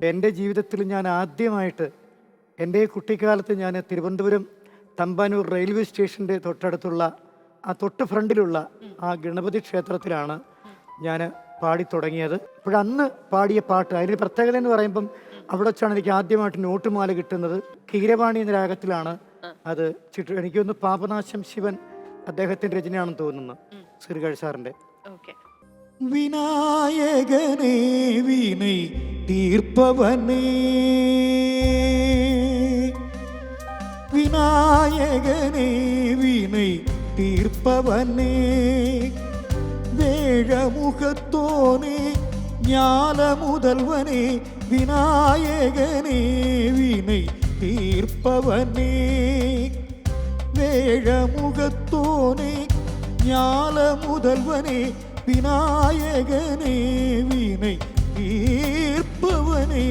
എൻ്റെ ജീവിതത്തിൽ ഞാൻ ആദ്യമായിട്ട് എൻ്റെ കുട്ടിക്കാലത്ത് ഞാൻ തിരുവനന്തപുരം തമ്പാനൂർ റെയിൽവേ സ്റ്റേഷൻ്റെ തൊട്ടടുത്തുള്ള ആ തൊട്ട് ഫ്രണ്ടിലുള്ള ആ ഗണപതി ക്ഷേത്രത്തിലാണ് ഞാൻ പാടി തുടങ്ങിയത്. അപ്പോഴന്ന് പാടിയ പാട്ട് അതിൻ്റെ പ്രത്യേകത എന്ന് പറയുമ്പം അവിടെ വെച്ചാണ് എനിക്ക് ആദ്യമായിട്ട് നോട്ടുമാല കിട്ടുന്നത്. കീരവാണി എന്ന രാഗത്തിലാണ് അത്. എനിക്കൊന്ന് പാപനാശം ശിവൻ അദ്ദേഹത്തിൻ്റെ രചനയാണെന്ന് തോന്നുന്നു, ശ്രീകഴ് സാറിൻ്റെ. விநாயகனே வினை தீர்ப்பவனே, விநாயகனே வினை தீர்ப்பவனே, வேழமுகத்தோனே ஞால முதல்வனே, விநாயகனே வினை தீர்ப்பவனே, வேழமுகத்தோனே ஞால முதல்வனே, விநாயகனே வினை தீர்ப்பவனே.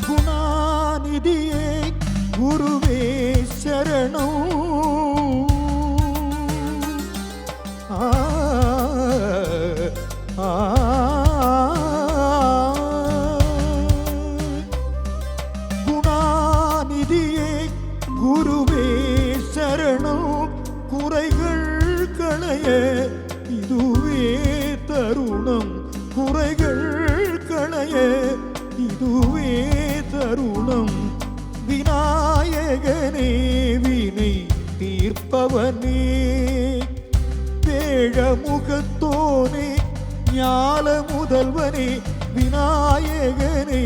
குணாநிதியே குருவே சரணம், குணாநிதியே குருவே சரணம், குறைகள் களைய இதுவே தருணம், குறைகள் களைய இதுவே தருணம், விநாயகனே வினை தீர்ப்பவனே, வேழமுகத்தோனே ஞால முதல்வனே, விநாயகனே